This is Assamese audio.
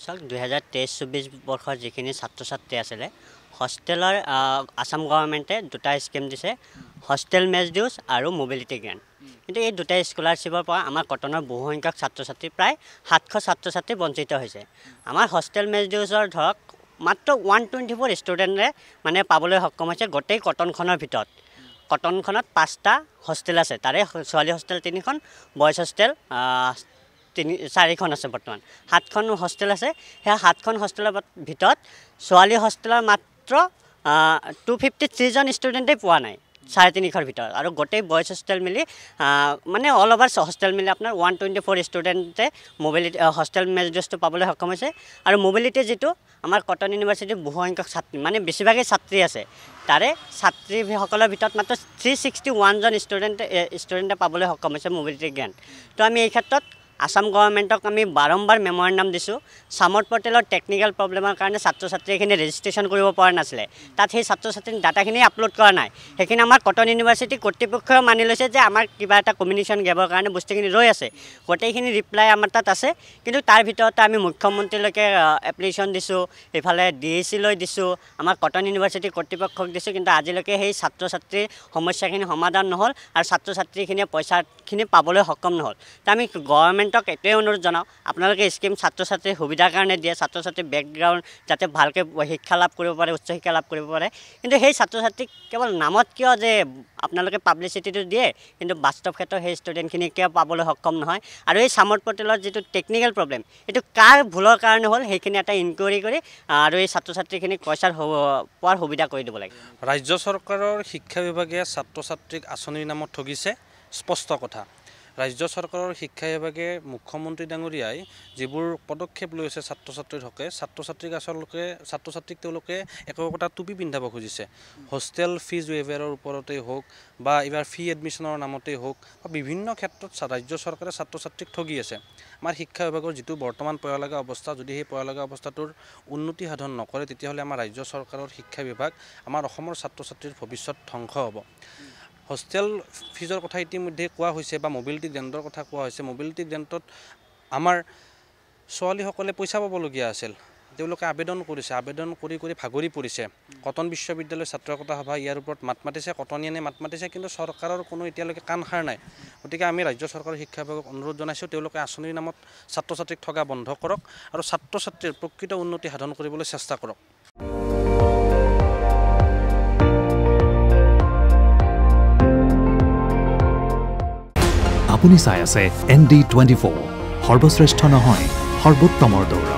চাওক 2023-24 বৰ্ষৰ যিখিনি ছাত্ৰ ছাত্ৰী আছিলে হোষ্টেলৰ আসাম গভৰ্ণমেণ্টে দুটা স্কিম দিছে হোষ্টেল মেছ ডিউজ আৰু মোবিলিটি গ্ৰেণ্ট কিন্তু এই দুটা স্কলাৰশ্বিপৰ পৰা আমাৰ কটনৰ বহু সংখ্যক ছাত্ৰ ছাত্ৰী প্ৰায় 700 ছাত্ৰ ছাত্ৰী বঞ্চিত হৈছে আমাৰ হোষ্টেল মেছ ডিউজৰ ধৰক মাত্ৰ 124 ষ্টুডেণ্টে মানে পাবলৈ সক্ষম হৈছে গোটেই কটনখনৰ ভিতৰত কটনখনত 5টা হোষ্টেল আছে তাৰে ছোৱালী হোষ্টেল 3খন বয়জ হোষ্টেল 4খন আছে বৰ্তমান 7খন হোষ্টেল আছে সেই 7খন হোষ্টেলৰ ভিতৰত ছোৱালী হোষ্টেলৰ মাত্ৰ 253 জন ষ্টুডেণ্টে পোৱা নাই 3.5ৰ ভিতৰত আৰু গোটেই বয়জ হোষ্টেল মিলি মানে অল ওভাৰ হোষ্টেল মিলি আপোনাৰ 124 ষ্টুডেণ্টে মোবিলিটি হোষ্টেল মেছ ডিউজটো পাবলৈ সক্ষম হৈছে আৰু মোবিলিটি যিটো আমাৰ কটন ইউনিভাৰ্চিটিৰ বহু সংখ্যক ছাত্ৰী মানে বেছিভাগেই ছাত্ৰী আছে তাৰে ছাত্ৰীসকলৰ ভিতৰত মাত্ৰ 361 জন ষ্টুডেণ্টে পাবলৈ সক্ষম হৈছে মোবিলিটি গ্ৰেণ্ট তো আমি এই ক্ষেত্ৰত আসাম গভৰ্ণমেণ্টক আমি বাৰম্বাৰ মেমৰেণ্ডাম দিছোঁ সামৰ পৰ্টেলৰ টেকনিকেল প্ৰব্লেমৰ কাৰণে ছাত্ৰ ছাত্ৰীখিনি ৰেজিষ্ট্ৰেশ্যন কৰিব পৰা নাছিলে তাত সেই ছাত্ৰ ছাত্ৰীৰ ডাটাখিনি আপলোড কৰা নাই সেইখিনি আমাৰ কটন ইউনিভাৰ্চিটি কৰ্তৃপক্ষই মানি লৈছে যে আমাৰ কিবা এটা কমিউনিকেশ্যন গেপৰ কাৰণে বস্তুখিনি ৰৈ আছে গোটেইখিনি ৰিপ্লাই আমাৰ তাত আছে কিন্তু তাৰ ভিতৰতে আমি মুখ্যমন্ত্ৰীলৈকে এপ্লিকেশ্যন দিছোঁ এইফালে DEC লৈ দিছোঁ আমাৰ কটন ইউনিভাৰ্চিটি কৰ্তৃপক্ষক দিছোঁ কিন্তু আজিলৈকে সেই ছাত্ৰ ছাত্ৰীৰ সমস্যাখিনি সমাধান নহ'ল আৰু ছাত্ৰ ছাত্ৰীখিনিয়ে পইচাখিনি পাবলৈ সক্ষম নহ'ল তো আমি গভৰ্ণমেণ্টক এটোৱে অনুৰোধ জনাওঁ আপোনালোকে স্কিম ছাত্ৰ ছাত্ৰীৰ সুবিধাৰ কাৰণে দিয়ে ছাত্ৰ ছাত্ৰীৰ বেকগ্ৰাউণ্ড যাতে ভালকৈ শিক্ষা লাভ কৰিব পাৰে উচ্চ শিক্ষা লাভ কৰিব পাৰে কিন্তু সেই ছাত্ৰ ছাত্ৰীক কেৱল নামত কিয় যে আপোনালোকে পাব্লিচিটিটো দিয়ে কিন্তু বাস্তৱ ক্ষেত্ৰত সেই ষ্টুডেণ্টখিনি কিয় পাবলৈ সক্ষম নহয় আৰু এই সামৰ পৰ্টেলৰ যিটো টেকনিকেল প্ৰব্লেম এইটো কাৰ ভুলৰ কাৰণে হ'ল সেইখিনি এটা ইনকুৱাৰী কৰি আৰু এই ছাত্ৰ ছাত্ৰীখিনিক পইচাৰ পোৱাৰ সুবিধা কৰি দিব লাগে ৰাজ্য চৰকাৰৰ শিক্ষা বিভাগে ছাত্ৰ ছাত্ৰীক আঁচনিৰ নামত ঠগিছে স্পষ্ট কথা ৰাজ্য চৰকাৰৰ শিক্ষা বিভাগে মুখ্যমন্ত্ৰী ডাঙৰীয়াই যিবোৰ পদক্ষেপ লৈছে ছাত্ৰ ছাত্ৰীৰ হকে ছাত্ৰ ছাত্ৰীক তেওঁলোকে একোটা টুপি পিন্ধাব খুজিছে হোষ্টেল ফিজ ৱেইভাৰৰ ওপৰতেই হওক বা এইবাৰ ফি এডমিশ্যনৰ নামতেই হওক বা বিভিন্ন ক্ষেত্ৰত ৰাজ্য চৰকাৰে ছাত্ৰ ছাত্ৰীক ঠগি আছে আমাৰ শিক্ষা বিভাগৰ যিটো বৰ্তমান পয়ালগা অৱস্থা যদি সেই পয়ালগা অৱস্থাটোৰ উন্নতি সাধন নকৰে তেতিয়াহ'লে আমাৰ ৰাজ্য চৰকাৰৰ শিক্ষা বিভাগ আমাৰ অসমৰ ছাত্ৰ ছাত্ৰীৰ ভৱিষ্যত ধ্বংস হ'ব হোষ্টেল ফিজৰ কথা ইতিমধ্যে কোৱা হৈছে বা মোবিলিটি গ্ৰেণ্টৰ কথা কোৱা হৈছে মোবিলিটি গ্ৰেণ্টত আমাৰ ছোৱালীসকলে পইচা পাবলগীয়া আছিল তেওঁলোকে আবেদন কৰিছে আবেদন কৰি ভাগৰি পৰিছে কটন বিশ্ববিদ্যালয়ৰ ছাত্ৰ একতা সভা ইয়াৰ ওপৰত মাত মাতিছে কটনিয়ানে মাত মাতিছে কিন্তু চৰকাৰৰ কোনো এতিয়ালৈকে কাণ সাৰ নাই গতিকে আমি ৰাজ্য চৰকাৰৰ শিক্ষা বিভাগক অনুৰোধ জনাইছোঁ তেওঁলোকে আঁচনিৰ নামত ছাত্ৰ ছাত্ৰীক ঠগা বন্ধ কৰক আৰু ছাত্ৰ ছাত্ৰীৰ প্ৰকৃত উন্নতি সাধন কৰিবলৈ চেষ্টা কৰক আপুনি চাই আছে ND24 সৰ্বশ্ৰেষ্ঠ নহয় সৰ্বোত্তমৰ দৌৰ